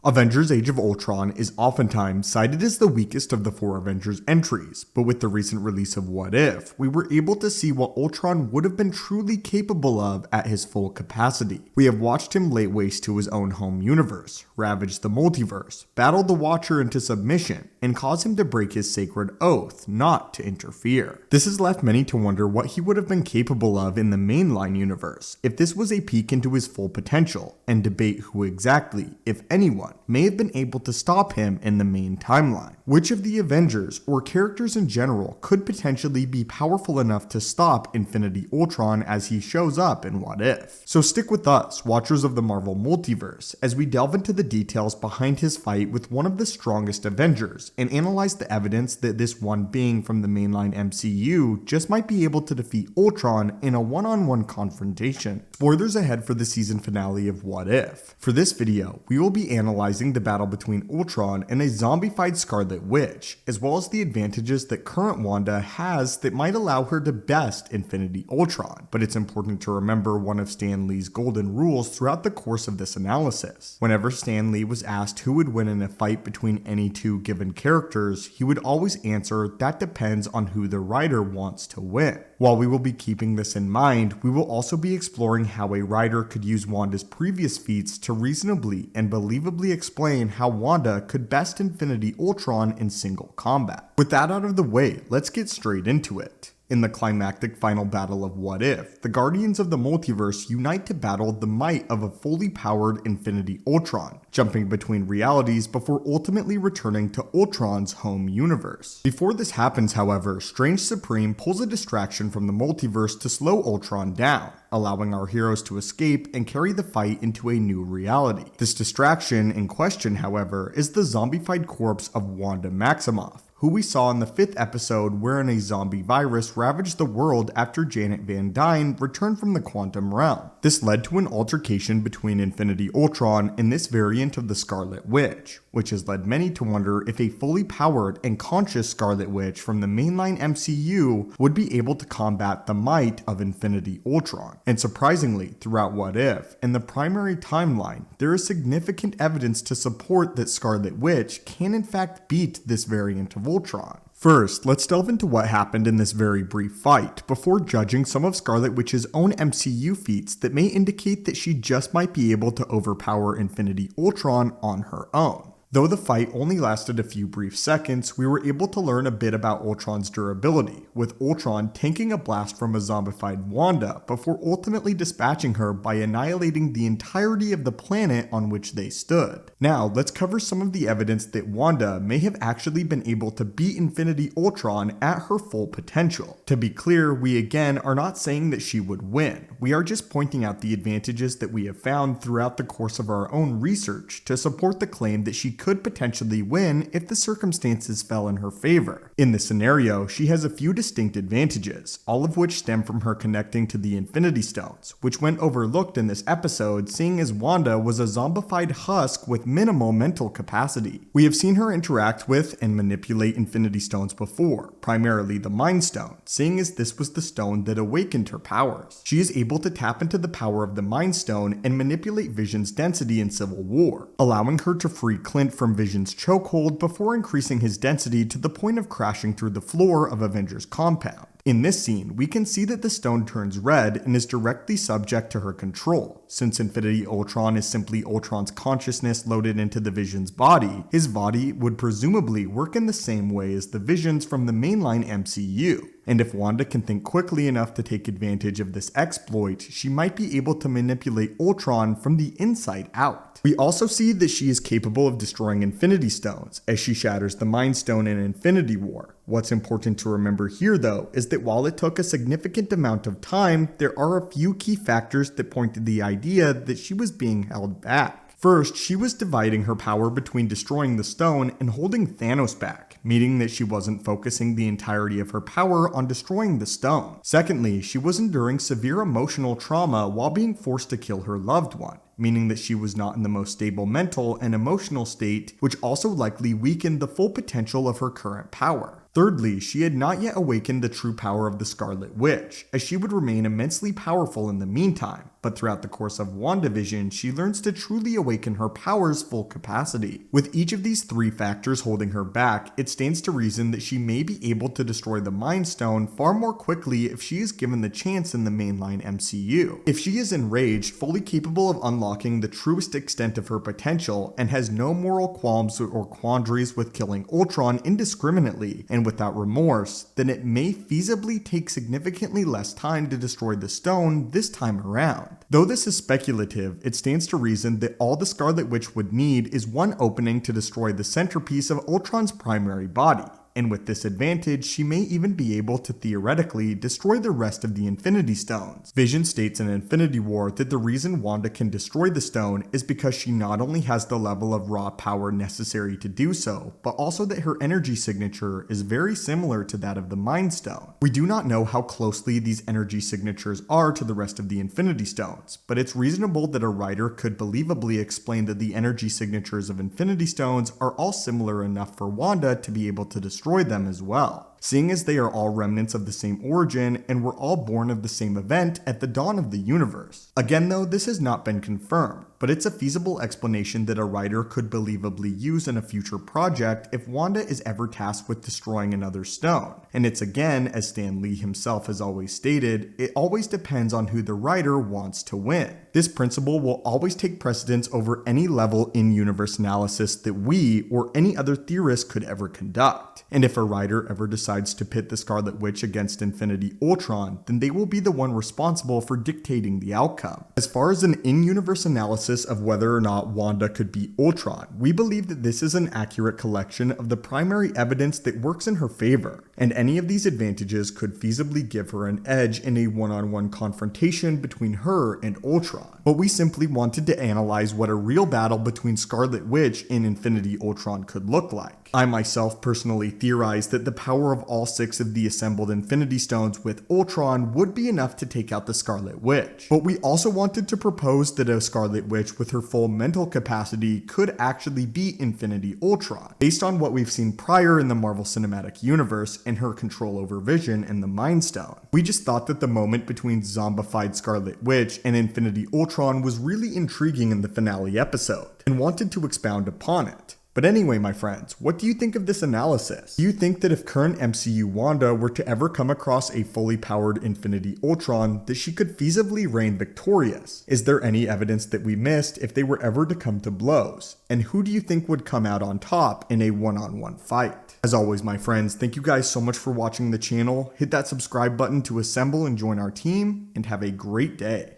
Avengers Age of Ultron is oftentimes cited as the weakest of the 4 Avengers entries, but with the recent release of What If, we were able to see what Ultron would have been truly capable of at his full capacity. We have watched him lay waste to his own home universe, ravage the multiverse, battle the Watcher into submission, and cause him to break his sacred oath not to interfere. This has left many to wonder what he would have been capable of in the mainline universe if this was a peek into his full potential, and debate who exactly, if anyone, may have been able to stop him in the main timeline. Which of the Avengers, or characters in general, could potentially be powerful enough to stop Infinity Ultron as he shows up in What If? So stick with us, watchers of the Marvel Multiverse, as we delve into the details behind his fight with one of the strongest Avengers, and analyze the evidence that this one being from the mainline MCU just might be able to defeat Ultron in a one-on-one confrontation. Spoilers ahead for the season finale of What If. For this video, we will be analyzing the battle between Ultron and a zombified Scarlet Witch, as well as the advantages that current Wanda has that might allow her to best Infinity Ultron. But it's important to remember one of Stan Lee's golden rules throughout the course of this analysis. Whenever Stan Lee was asked who would win in a fight between any 2 given characters, he would always answer that depends on who the writer wants to win. While we will be keeping this in mind, we will also be exploring how a writer could use Wanda's previous feats to reasonably and believably explain how Wanda could best Infinity Ultron in single combat. With that out of the way, let's get straight into it. In the climactic final battle of What If, the Guardians of the Multiverse unite to battle the might of a fully powered Infinity Ultron, jumping between realities before ultimately returning to Ultron's home universe. Before this happens, however, Strange Supreme pulls a distraction from the multiverse to slow Ultron down, allowing our heroes to escape and carry the fight into a new reality. This distraction in question, however, is the zombified corpse of Wanda Maximoff, who we saw in the 5th episode wherein a zombie virus ravaged the world after Janet Van Dyne returned from the quantum realm. This led to an altercation between Infinity Ultron and this variant of the Scarlet Witch, which has led many to wonder if a fully powered and conscious Scarlet Witch from the mainline MCU would be able to combat the might of Infinity Ultron. And surprisingly, throughout What If, in the primary timeline, there is significant evidence to support that Scarlet Witch can in fact beat this variant of Ultron. First, let's delve into what happened in this very brief fight, before judging some of Scarlet Witch's own MCU feats that may indicate that she just might be able to overpower Infinity Ultron on her own. Though the fight only lasted a few brief seconds, we were able to learn a bit about Ultron's durability, with Ultron tanking a blast from a zombified Wanda before ultimately dispatching her by annihilating the entirety of the planet on which they stood. Now, let's cover some of the evidence that Wanda may have actually been able to beat Infinity Ultron at her full potential. To be clear, we again are not saying that she would win. We are just pointing out the advantages that we have found throughout the course of our own research to support the claim that she could potentially win if the circumstances fell in her favor. In this scenario, she has a few distinct advantages, all of which stem from her connecting to the Infinity Stones, which went overlooked in this episode seeing as Wanda was a zombified husk with minimal mental capacity. We have seen her interact with and manipulate Infinity Stones before, primarily the Mind Stone, seeing as this was the stone that awakened her powers. She is able to tap into the power of the Mind Stone and manipulate Vision's density in Civil War, allowing her to free Clint from Vision's chokehold before increasing his density to the point of crashing through the floor of Avengers compound. In this scene, we can see that the stone turns red and is directly subject to her control. Since Infinity Ultron is simply Ultron's consciousness loaded into the Vision's body, his body would presumably work in the same way as the Visions from the mainline MCU. And if Wanda can think quickly enough to take advantage of this exploit, she might be able to manipulate Ultron from the inside out. We also see that she is capable of destroying Infinity Stones, as she shatters the Mind Stone in Infinity War. What's important to remember here though, is that while it took a significant amount of time, there are a few key factors that point to the idea that she was being held back. First, she was dividing her power between destroying the stone and holding Thanos back, meaning that she wasn't focusing the entirety of her power on destroying the stone. Secondly, she was enduring severe emotional trauma while being forced to kill her loved one, meaning that she was not in the most stable mental and emotional state, which also likely weakened the full potential of her current power. Thirdly, she had not yet awakened the true power of the Scarlet Witch, as she would remain immensely powerful in the meantime, But throughout the course of WandaVision, she learns to truly awaken her power's full capacity. With each of these three factors holding her back, it stands to reason that she may be able to destroy the Mind Stone far more quickly if she is given the chance in the mainline MCU. If she is enraged, fully capable of unlocking the truest extent of her potential, and has no moral qualms or quandaries with killing Ultron indiscriminately and without remorse, then it may feasibly take significantly less time to destroy the stone this time around. Though this is speculative, it stands to reason that all the Scarlet Witch would need is one opening to destroy the centerpiece of Ultron's primary body. And with this advantage, she may even be able to theoretically destroy the rest of the Infinity Stones. Vision states in Infinity War that the reason Wanda can destroy the stone is because she not only has the level of raw power necessary to do so, but also that her energy signature is very similar to that of the Mind Stone. We do not know how closely these energy signatures are to the rest of the Infinity Stones, but it's reasonable that a writer could believably explain that the energy signatures of Infinity Stones are all similar enough for Wanda to be able to destroy them as well, seeing as they are all remnants of the same origin and were all born of the same event at the dawn of the universe. Again though, this has not been confirmed, but it's a feasible explanation that a writer could believably use in a future project if Wanda is ever tasked with destroying another stone. And it's again, as Stan Lee himself has always stated, it always depends on who the writer wants to win. This principle will always take precedence over any level in-universe analysis that we or any other theorist could ever conduct. And if a writer ever decides to pit the Scarlet Witch against Infinity Ultron, then they will be the one responsible for dictating the outcome. As far as an in-universe analysis of whether or not Wanda could beat Ultron, we believe that this is an accurate collection of the primary evidence that works in her favor, and any of these advantages could feasibly give her an edge in a one-on-one confrontation between her and Ultron. But we simply wanted to analyze what a real battle between Scarlet Witch and Infinity Ultron could look like. I myself personally theorized that the power of all 6 of the assembled Infinity Stones with Ultron would be enough to take out the Scarlet Witch. But we also wanted to propose that a Scarlet Witch with her full mental capacity could actually beat Infinity Ultron, based on what we've seen prior in the Marvel Cinematic Universe and her control over Vision and the Mind Stone. We just thought that the moment between zombified Scarlet Witch and Infinity Ultron was really intriguing in the finale episode, and wanted to expound upon it. But anyway, my friends, what do you think of this analysis? Do you think that if current MCU Wanda were to ever come across a fully powered Infinity Ultron, that she could feasibly reign victorious? Is there any evidence that we missed if they were ever to come to blows? And who do you think would come out on top in a one-on-one fight? As always, my friends, thank you guys so much for watching the channel. Hit that subscribe button to assemble and join our team, and have a great day.